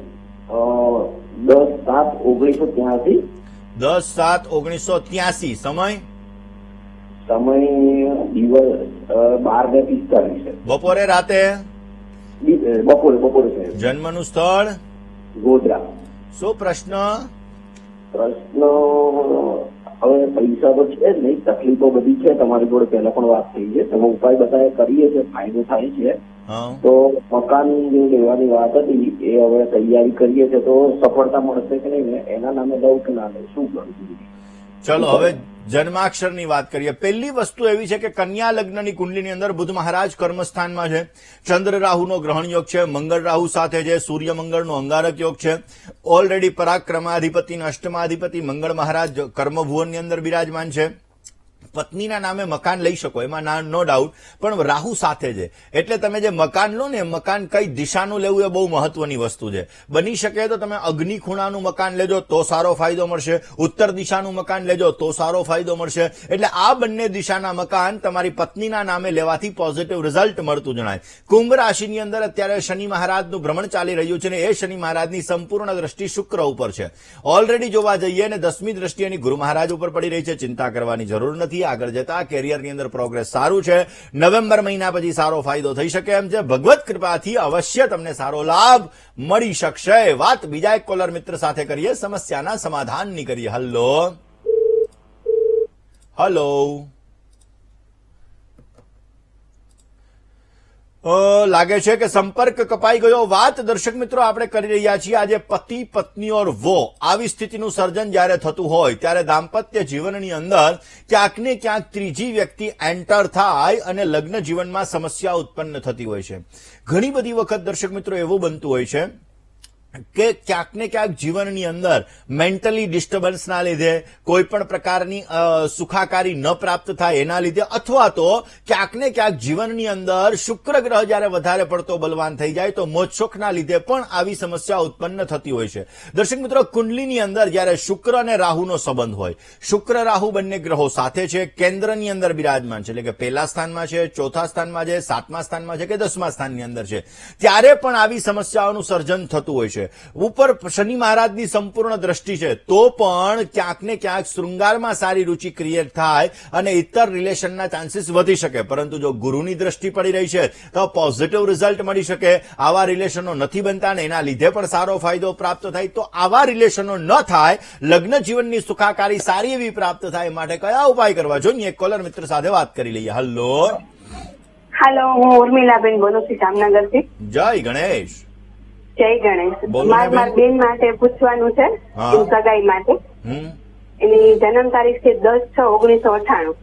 10/7/1983 10/7/1983. સમય સમય દિવસ 12:45 છે. બપોરે, રાતે? બપોરે છે. જન્મનું સ્થળ? ગોધરા. શું પ્રશ્ન? પ્રશ્ન હવે પૈસા તો છે જ નહીં, તકલીફો બધી છે. તમારી જોડે પહેલા પણ વાત થઈ છે, તમે ઉપાય બતાવે કરીએ છીએ, ફાયદો થાય છે. હા, તો મકાન જે લેવાની વાત હતી એ હવે તૈયારી કરીએ છીએ, તો સફળતા મળશે કે નહીં, એના નામે લઉં કે ના લઉં, શું કરું? ચલો હવે જન્માક્ષરની વાત કરીએ. પહેલી વસ્તુ એવી છે કે કન્યા લગ્નની કુંડલીની અંદર બુધ મહારાજ કર્મસ્થાનમાં છે, ચંદ્ર રાહુનો ગ્રહણ યોગ છે, મંગળ રાહુ સાથે છે, સૂર્ય મંગળનો અંગારક યોગ છે. ઓલરેડી પરાક્રમાધિપતિ અને અષ્ટમાધિપતિ મંગળ મહારાજ કર્મભુવનની અંદર બિરાજમાન છે. પત્નીના નામે મકાન લઈ શકો, એમાં નો ડાઉટ, પણ રાહુ સાથે છે. એટલે તમે જે મકાન લો ને, મકાન કઈ દિશાનું લેવું એ બહુ મહત્વની વસ્તુ છે. બની શકે તો તમે અગ્નિ ખૂણાનું મકાન લેજો તો સારો ફાયદો મળશે, ઉત્તર દિશાનું મકાન લેજો તો સારો ફાયદો મળશે. એટલે આ બંને દિશાના મકાન તમારી પત્નીના નામે લેવાથી પોઝિટિવ રિઝલ્ટ મળતું જણાય. કુંભ રાશિની અંદર અત્યારે શનિ મહારાજનું ભ્રમણ ચાલી રહ્યું છે, ને એ શનિ મહારાજની સંપૂર્ણ દ્રષ્ટિ શુક્ર ઉપર છે. ઓલરેડી જોવા જઈએ ને 10મી દ્રષ્ટિ એની ગુરુ મહારાજ ઉપર પડી રહી છે. ચિંતા કરવાની જરૂર નથી. આગળ જતા કેરિયરની અંદર પ્રોગ્રેસ સારું છે. નવેમ્બર મહિના પછી સારો ફાયદો થઈ શકે એમ છે. ભગવત કૃપાથી અવશ્ય તમને સારો લાભ મળી શકશે. વાત બીજા એક કોલર મિત્ર સાથે કરીએ, સમસ્યાના સમાધાનની કરીએ. Hello hello. લાગે છે કે સંપર્ક કપાઈ ગયો. વાત દર્શક મિત્રો આપણે કરી રહ્યા છીએ આજે પતિ પત્ની ઓર વો આવી સ્થિતિનું સર્જન જ્યારે થતું હોય ત્યારે દાંપત્ય જીવનની અંદર ક્યાંક ને ક્યાંક ત્રીજી વ્યક્તિ એન્ટર થાય અને લગ્ન જીવનમાં સમસ્યા ઉત્પન્ન થતી હોય છે. ઘણી બધી વખત દર્શક મિત્રો એવું બનતું હોય છે કે ક્યાંક ને ક્યાંક જીવનની અંદર મેન્ટલી ડિસ્ટર્બન્સના લીધે, કોઈ પણ પ્રકારની સુખાકારી ન પ્રાપ્ત થાય એના લીધે, અથવા તો ક્યાંક ને ક્યાંક જીવનની અંદર શુક્ર ગ્રહ જયારે વધારે પડતો બલવાન થઈ જાય તો મોજશોખના લીધે પણ આવી સમસ્યા ઉત્પન્ન થતી હોય છે. દર્શક મિત્રો, કુંડલીની અંદર જયારે શુક્ર અને રાહુનો સંબંધ હોય, શુક્ર રાહુ બંને ગ્રહો સાથે છે, કેન્દ્રની અંદર બિરાજમાન છે, એટલે કે પહેલા સ્થાનમાં છે, ચોથા સ્થાનમાં છે, 7મા સ્થાનમાં છે કે 10મા સ્થાનની અંદર છે, ત્યારે પણ આવી સમસ્યાઓનું સર્જન થતું હોય છે. ઉપર શનિ મહારાજની સંપૂર્ણ દ્રષ્ટિ છે તો પણ ક્યાંક ને ક્યાંક શૃંગારમાં સારી રુચિ ક્રિએટ થાય અને ઇતર રિલેશનના ચાન્સીસ વધી શકે. પરંતુ જો ગુરુની દ્રષ્ટિ પડી રહી છે તો પોઝિટિવ રિઝલ્ટ મળી શકે. આવા રિલેશનો નથી બનતા ને એના લીધે પણ સારો ફાયદો પ્રાપ્ત થાય. તો આવા રિલેશનો ન થાય, લગ્ન જીવનની સુખાકારી સારી એવી પ્રાપ્ત થાય માટે કયા ઉપાય કરવા જોઈએ? એક કોલર મિત્ર સાથે વાત કરી લઈએ. હલો હેલો, હું ઉર્મિલાબેન બોલું છું જામનગરથી. જય ગણેશ. જય ગણેશ. બોલો ને મારા બેન માટે પૂછવાનું છે, હા. એની સગાઈ માટે. એની જન્મ તારીખ છે 10/6/1998.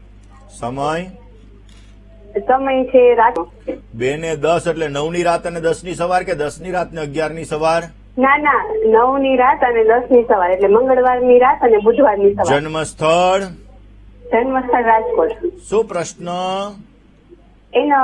સમય છે રાત 2 ને 10 એટલે 9 ની રાત અને 10 ની સવાર કે 10 ની રાત ને 11 ની સવાર? ના 9 ની રાત અને 10 ની સવાર, એટલે મંગળવારની રાત અને બુધવારની સવાર. જન્મ સ્થળ? જન્મસ્થળ રાજકોટ. શું પ્રશ્ન? એનો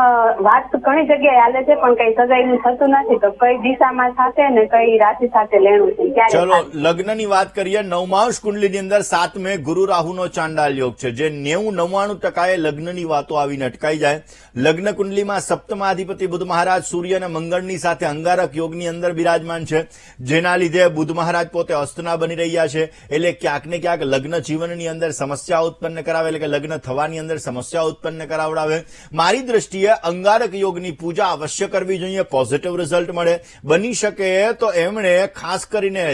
વાત તો ઘણી જગ્યાએ હાલે છે પણ કઈ સગાઈનું થતું નથી, તો કઈ દિશામાં થશે ને કઈ રાશિ સાથે લેણું છે, ક્યારે ચલો થશે? લગ્નની વાત કરીએ. 9મા કુંડલીની અંદર 7મે ગુરુ રાહુનો ચાંડાલ યોગ છે, જે 90-99% લગ્નની વાતો આવીને અટકાઈ જાય. લગ્ન કુંડલીમાં સપ્તમાધિપતિ બુધ મહારાજ સૂર્ય અને મંગળની સાથે અંગારક યોગની અંદર બિરાજમાન છે, જેના લીધે બુધ મહારાજ પોતે અસ્તના બની રહ્યા છે. એટલે ક્યાંક ને ક્યાંક લગ્ન જીવનની અંદર સમસ્યા ઉત્પન્ન કરાવે, એટલે કે લગ્ન થવાની અંદર સમસ્યા ઉત્પન્ન કરાવડાવે. મારી દ્રષ્ટિએ અંગારક યોગની પૂજા અવશ્ય કરવી જોઈએ, પોઝિટિવ રિઝલ્ટ મળે. બની શકે તો એમણે ખાસ કરીને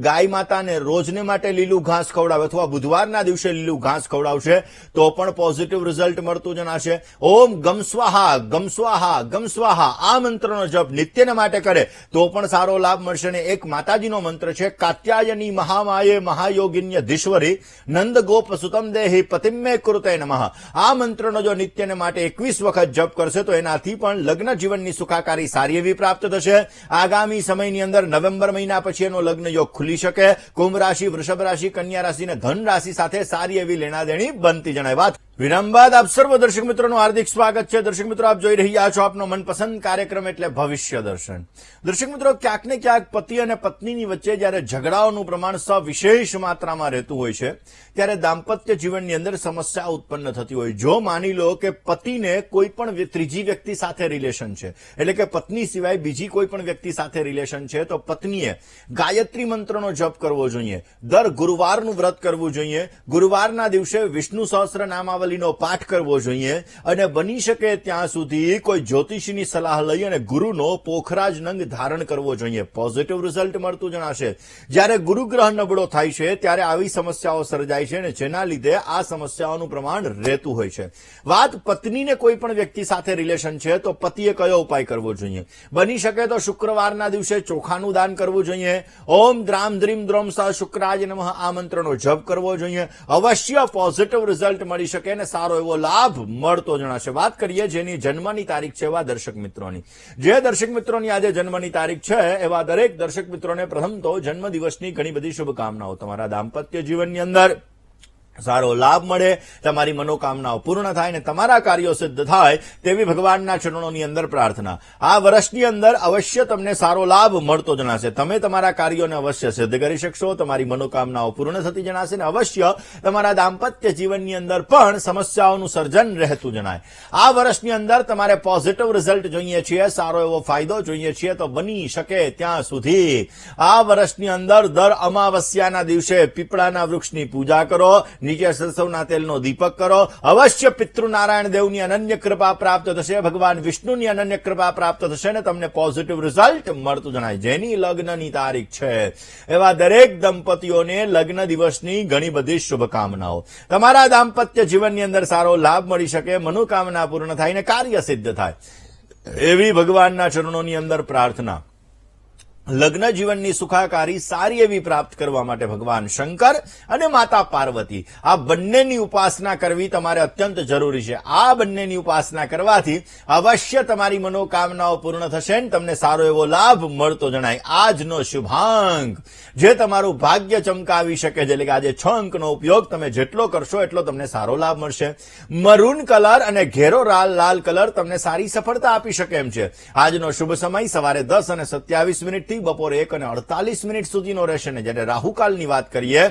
ગાય માતાને રોજને માટે લીલું ઘાસ ખવડાવે અથવા બુધવારના દિવસે લીલું ઘાસ ખવડાવશે તો પણ પોઝિટિવ રિઝલ્ટ મળતું જણાશે. ઓમ ગમ સ્વાહા ગમ સ્વાહા ગમ સ્વાહા આ મંત્રનો જપ નિત્યને માટે કરે તો પણ સારો લાભ મળશે. ને એક માતાજીનો મંત્ર છે, કાત્યાયની મહામાયે મહાયોગિન્ય ધીશ્વરી નંદ ગોપ સુતમ દેહી પતિમ્મે કૃતે નમઃ. આ મંત્રનો જો નિત્યને માટે 21 વખત જપ કરશે તો એનાથી પણ લગ્ન જીવનની સુખાકારી સારી એવી પ્રાપ્ત થશે. આગામી સમયની અંદર નવેમ્બર મહિના પછી એનો લગ્ન યોગ ખુલી શકે. કુંભ રાશિ, વૃષભ રાશિ, કન્યા રાશિ અને ધન રાશિ સાથે સારી એવી લેણાદેણી બનતી જણાય. વાત વિરામ બાદ આપ સર્વ દર્શક મિત્રોનું હાર્દિક સ્વાગત છે. દર્શક મિત્રો, આપ જોઈ રહ્યા છો આપનો મનપસંદ કાર્યક્રમ એટલે ભવિષ્ય દર્શન. દર્શક મિત્રો, ક્યાંક ને ક્યાંક પતિ અને પત્નીની વચ્ચે જ્યારે ઝઘડાઓનું પ્રમાણ સવિશેષ માત્રામાં રહેતું હોય છે ત્યારે દાંપત્ય જીવનની અંદર સમસ્યા ઉત્પન્ન થતી હોય. જો માની લો કે પતિને કોઈ પણ ત્રીજી વ્યક્તિ સાથે રિલેશન છે, એટલે કે પત્ની સિવાય બીજી કોઈ પણ વ્યક્તિ સાથે રિલેશન છે, તો પત્નીએ ગાયત્રી મંત્રનો જપ કરવો જોઈએ, દર ગુરુવારનું વ્રત કરવું જોઈએ, ગુરુવારના દિવસે વિષ્ણુ સહસ્ત્ર નામાવલીનો પાઠ કરવો જોઈએ અને બની શકે ત્યાં સુધી કોઈ જ્યોતિષીની સલાહ લઈ અને ગુરુનો પોખરાજ નંગ ધારણ કરવો જોઈએ. પોઝિટિવ રિઝલ્ટ મળતું જણાશે. જ્યારે ગુરુગ્રહ નબળો થાય છે ત્યારે આવી સમસ્યાઓ સર્જાય છે અને જેના લીધે આ સમસ્યાઓનું પ્રમાણ રહેતું હોય છે. વાત પત્નીને કોઈ પણ વ્યક્તિ સાથે રિલેશન છે તો પતિએ કયો ઉપાય કરવો જોઈએ? બની શકે તો શુક્રવારના દિવસે ચોખાનું દાન કરવું જોઈએ. ઓમ દ્રામ દ્રીમ દ્રોમ સ શુક્રાય નમઃ આ મંત્રનો જપ કરવો જોઈએ. અવશ્ય પોઝિટિવ રિઝલ્ટ મળી શકે અને સારો એવો લાભ મળતો જણાશે. વાત કરીએ જેની જન્મની તારીખ છે એવા દર્શક મિત્રોની. જે દર્શક મિત્રોની આજે જન્મની તારીખ છે એવા દરેક દર્શક મિત્રોને પ્રથમ તો જન્મદિવસની ઘણી બધી શુભકામનાઓ. તમારા દાંપત્ય જીવનની અંદર સારો લાભ મળે, તમારી મનોકામનાઓ પૂર્ણ થાય અને તમારા કાર્યો સિદ્ધ થાય તેવી ભગવાનના ચરણોની અંદર પ્રાર્થના. આ વર્ષની અંદર અવશ્ય તમને સારો લાભ મળતો જણાશે. તમે તમારા કાર્યોને અવશ્ય સિદ્ધ કરી શકશો, તમારી મનોકામનાઓ પૂર્ણ થતી જણાશે અને અવશ્ય તમારા દાંપત્ય જીવનની અંદર પણ સમસ્યાઓનું સર્જન રહેતું જણાય. આ વર્ષની અંદર તમારે પોઝિટિવ રિઝલ્ટ જોઈએ છીએ, સારો એવો ફાયદો જોઈએ છીએ તો બની શકે ત્યાં સુધી આ વર્ષની અંદર દર અમાવસ્યાના દિવસે પીપળાના વૃક્ષની પૂજા કરો, નીચે સરસવના તેલનો દીપક કરો. અવશ્ય પિતૃનારાયણ દેવની અનન્ય કૃપા પ્રાપ્ત થશે, ભગવાન વિષ્ણુની અનન્ય કૃપા પ્રાપ્ત થશે અને તમને પોઝિટિવ રિઝલ્ટ મળતું જણાય. જેની લગ્નની તારીખ છે એવા દરેક દંપતીઓને લગ્ન દિવસની ઘણી બધી શુભકામનાઓ. તમારા દાંપત્ય જીવનની અંદર સારો લાભ મળી શકે, મનોકામના પૂર્ણ થાય અને કાર્ય સિદ્ધ થાય એવી ભગવાનના ચરણોની અંદર પ્રાર્થના. લગ્ન જીવનની સુખાકારી સારી એવી પ્રાપ્ત કરવા માટે ભગવાન શંકર અને માતા પાર્વતી આ બંનેની ઉપાસના કરવી તમારે અત્યંત જરૂરી છે. આ બંનેની ઉપાસના કરવાથી અવશ્ય તમારી મનોકામનાઓ પૂર્ણ થશે અને તમને સારો એવો લાભ મળતો જણાય. આજનો શુભાંક જે તમારું ભાગ્ય ચમકાવી શકે છે, એટલે કે આજે 6 અંકનો ઉપયોગ તમે જેટલો કરશો એટલો તમને સારો લાભ મળશે. મરૂન કલર અને ઘેરો લાલ કલર તમને સારી સફળતા આપી શકે એમ છે. આજનો શુભ સમય સવારે 10:27 બપોરે 1:48 સુધીનો રહેશે ને જ્યારે રાહુકાલની વાત કરીએ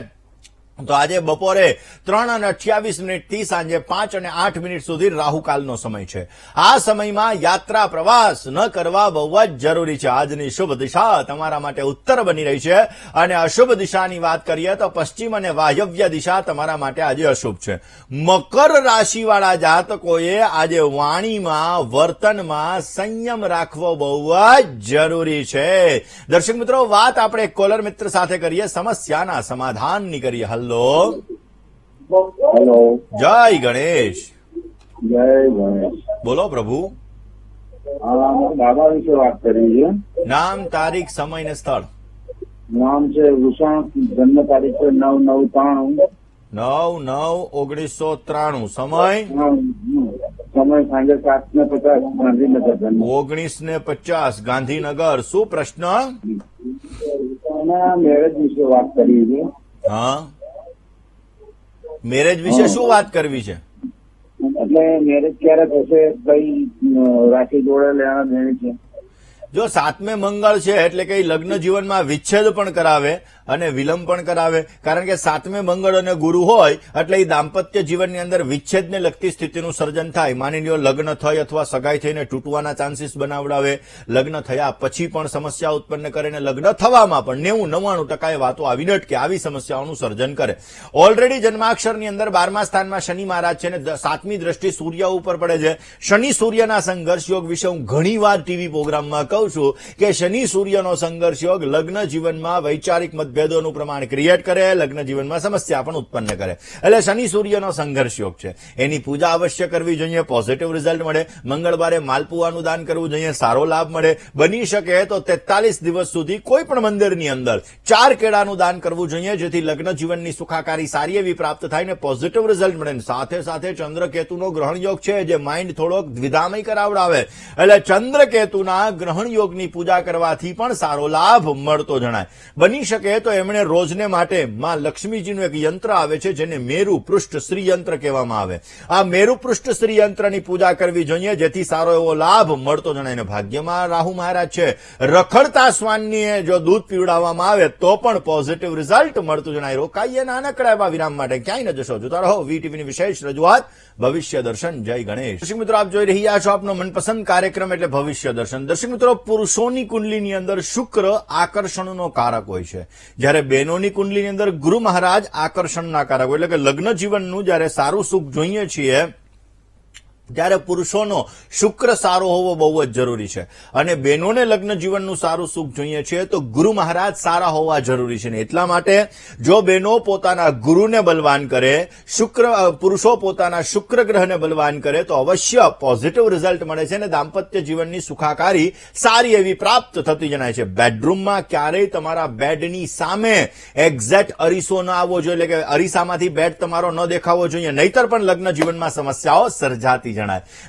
તો આજે બપોરે 3:28 થી સાંજે 5:08 સુધી રાહુકાલનો સમય છે. આ સમયમાં યાત્રા પ્રવાસ ન કરવા બહુ જ જરૂરી છે. આજની શુભ દિશા તમારા માટે ઉત્તર બની રહી છે અને અશુભ દિશાની વાત કરીએ તો પશ્ચિમ અને વાયવ્ય દિશા તમારા માટે આજે અશુભ છે. મકર રાશિવાળા જાતકોએ આજે વાણીમાં વર્તનમાં સંયમ રાખવો બહુ જ જરૂરી છે. દર્શક મિત્રો, વાત આપણે કોલર મિત્ર સાથે કરીએ, સમસ્યાના સમાધાનની કરીએ. હેલો, જય ગણેશ. જય ગણેશ. બોલો પ્રભુ. દાદા વિશે વાત કરવી છે. નામ, તારીખ, સમય ને સ્થળ. નામ છે વૃષણ, જન્મ તારીખ છે 9/9/93. 9/9/1993. સમય સમય સાંજે 7:50 ગાંધીનગર. 19:50 ગાંધીનગર. શું પ્રશ્ન? મેરેજ વિશે વાત કરવી છે. હા, મેરેજ વિશે શું વાત કરવી છે? એટલે મેરેજ ક્યારે થશે, કઈ રાશિ જોડે લેવા દેવી છે? જો 7મે મંગળ છે એટલે કે લગ્ન જીવનમાં વિચ્છેદ પણ કરાવે અને વિલંબ પણ કરાવે. કારણ કે 7મે મંગળ અને ગુરુ હોય એટલે એ દાંપત્ય જીવનની અંદર વિચ્છેદને લગતી સ્થિતિનું સર્જન થાય. માની લો લગ્ન થઈ અથવા સગાઈ થઈને તૂટવાના ચાન્સીસ બનાવડાવે, લગ્ન થયા પછી પણ સમસ્યા ઉત્પન્ન કરે અને લગ્ન થવામાં પણ 90-99% વાતો આવીને અટકે, આવી સમસ્યાઓનું સર્જન કરે. ઓલરેડી જન્માક્ષરની અંદર 12મા સ્થાનમાં શનિ મહારાજ છે અને 7મી દ્રષ્ટિ સૂર્ય ઉપર પડે છે. શનિ સૂર્યના સંઘર્ષ યોગ વિશે હું ઘણી વાર ટીવી પ્રોગ્રામમાં કહું છું કે શનિ સૂર્યનો સંઘર્ષ યોગ લગ્ન જીવનમાં વૈચારિક મતભેદોનું પ્રમાણ ક્રિએટ કરે, લગ્ન જીવનમાં સમસ્યા પણ ઉત્પન્ન કરે. એટલે શનિ સૂર્યનો સંઘર્ષ યોગ છે, એની પૂજા અવશ્ય કરવી જોઈએ, પોઝિટિવ રિઝલ્ટ મળે. મંગળવારે માલપુવાનું દાન કરવું જોઈએ, સારો લાભ મળે. બની શકે તો 43 દિવસ સુધી કોઈ પણ મંદિરની અંદર 4 કેળાનું દાન કરવું જોઈએ, જેથી લગ્ન જીવનની સુખાકારી સારી એવી પ્રાપ્ત થાય ને પોઝિટિવ રિઝલ્ટ મળે. સાથે સાથે ચંદ્રકેતુનો ગ્રહણ યોગ છે જે માઇન્ડ થોડોક દ્વિધામય કરાવડાવે. એટલે ચંદ્રકેતુના ગ્રહણ યોગની પૂજા કરવાથી પણ સારો લાભ મળતો જણાય. બની શકે તો એમણે રોજને માટે માં લક્ષ્મીજીનું એક યંત્ર આવે છે જેને મેરુ પૃષ્ઠ શ્રી યંત્ર કહેવામાં આવે. આ મેરુ પૃષ્ઠ શ્રી યંત્રની પૂજા કરવી જોઈએ જેથી સારો એવો લાભ મળતો જણાય. ને ભાગ્યમાં રાહુ મહારાજ છે, રખડતા શ્વાનની જો દૂધ પીવડાવવામાં આવે તો પણ પોઝિટિવ રિઝલ્ટ મળતું જણાય. રોકાઈએ નાનકડા એવા વિરામ માટે, ક્યાંય ન જશો, જોતા રહો વીટીવીની વિશેષ રજૂઆત ભવિષ્ય દર્શન. જય ગણેશ. દર્શક મિત્રો, આપ જોઈ રહ્યા છો આપનો મનપસંદ કાર્યક્રમ એટલે ભવિષ્ય દર્શન. દર્શક મિત્રો, પુરુષોની કુંડલીની અંદર શુક્ર આકર્ષણનો કારક હોય છે, જ્યારે બહેનોની કુંડલીની અંદર ગુરુ મહારાજ આકર્ષણના કારક હોય. એટલે કે લગ્ન જીવનનું જ્યારે સારું સુખ જોઈએ છીએ ત્યારે પુરુષોનો શુક્ર સારો હોવો બહુ જ જરૂરી છે, અને બહેનોને લગ્ન જીવનનું સારું સુખ જોઈએ છે તો ગુરુ મહારાજ સારા હોવા જરૂરી છે. ને એટલા માટે જો બહેનો પોતાના ગુરુને બલવાન કરે, પુરુષો પોતાના શુક્ર ગ્રહને બલવાન કરે તો અવશ્ય પોઝિટિવ રિઝલ્ટ મળે છે અને દાંપત્ય જીવનની સુખાકારી સારી એવી પ્રાપ્ત થતી જણાય છે. બેડરૂમમાં ક્યારેય તમારા બેડની સામે એક્ઝેક્ટ અરીસો ન આવવો જોઈએ, એટલે કે અરીસામાંથી બેડ તમારો ન દેખાવો જોઈએ, નહીતર પણ લગ્ન જીવનમાં સમસ્યાઓ સર્જાતી જણાય.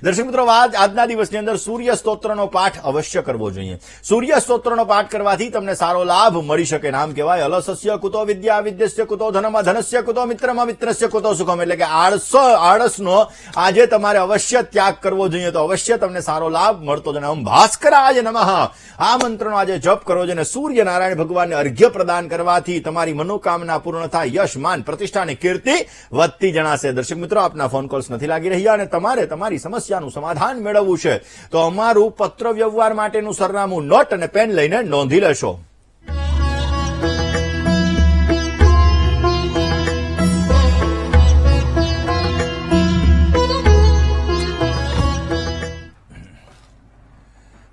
દર્શક મિત્રો, આજના દિવસની અંદર સૂર્ય સ્તોત્રનો પાઠ અવશ્ય કરવો જોઈએ. સૂર્ય સ્તોત્રનો પાઠ કરવાથી તમને સારો લાભ મળી શકે. નામ કહેવાય અલસસ્ય કુતો વિદ્યા, વિદ્યસ્ય કુતો ધનમ, ધનસ્ય કુતો મિત્રમ, મિત્રસ્ય કુતો સુખમ. એટલે કે આળસનો આજે તમારે અવશ્ય ત્યાગ કરવો જોઈએ તો અવશ્ય તમને સારો લાભ મળતો જણાય. ઓમ ભાસ્કરાય નમઃ આ મંત્રનો આજે જપ કરવો જોઈએ. સૂર્ય નારાયણ ભગવાનને અર્ઘ્ય પ્રદાન કરવાથી તમારી મનોકામના પૂર્ણ થાય, યશ, માન, પ્રતિષ્ઠા અને કીર્તિ વધતી જણાશે. દર્શક મિત્રો, આપના ફોન કોલ્સ નથી લાગી રહ્યા અને તમારે તમારી સમસ્યાનું સમાધાન મેળવવું છે તો અમારું પત્ર વ્યવહાર માટેનું સરનામું નોટ અને પેન લઈને નોંધી લેશો.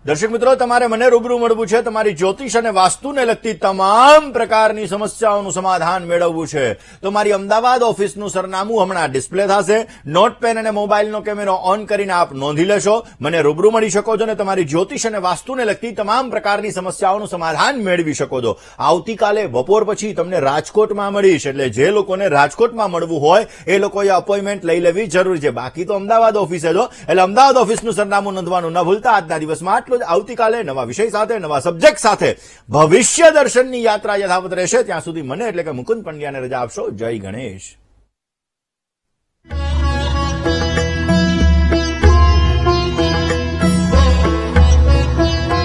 દર્શક મિત્રો, તમારે મને રૂબરૂ મળવું છે, તમારી જ્યોતિષ અને વાસ્તુને લગતી તમામ પ્રકારની સમસ્યાઓનું સમાધાન મેળવવું છે તો મારી અમદાવાદ ઓફિસનું સરનામું હમણાં ડિસ્પ્લે થશે. નોટ પેન અને મોબાઈલનો કેમેરો ઓન કરીને આપ નોંધી લેશો. મને રૂબરૂ મળી શકો છો અને તમારી જ્યોતિષ અને વાસ્તુને લગતી તમામ પ્રકારની સમસ્યાઓનું સમાધાન મેળવી શકો છો. આવતીકાલે બપોર પછી તમને રાજકોટમાં મળીશ, એટલે જે લોકોને રાજકોટમાં મળવું હોય એ લોકોએ અપોઇન્ટમેન્ટ લઈ લેવી જરૂરી છે. બાકી તો અમદાવાદ ઓફિસે જો, એટલે અમદાવાદ ઓફિસનું સરનામું નોંધવાનું ન ભૂલતા. આજના દિવસમાં આટલું. આવતીકાલે નવા વિષય સાથે, નવા સબ્જેક્ટ સાથે ભવિષ્ય દર્શનની યાત્રા યથાવત રહેશે. ત્યાં સુધી મને એટલે કે મુકુંદ પંડ્યાને રજા આપશો. જય ગણેશ.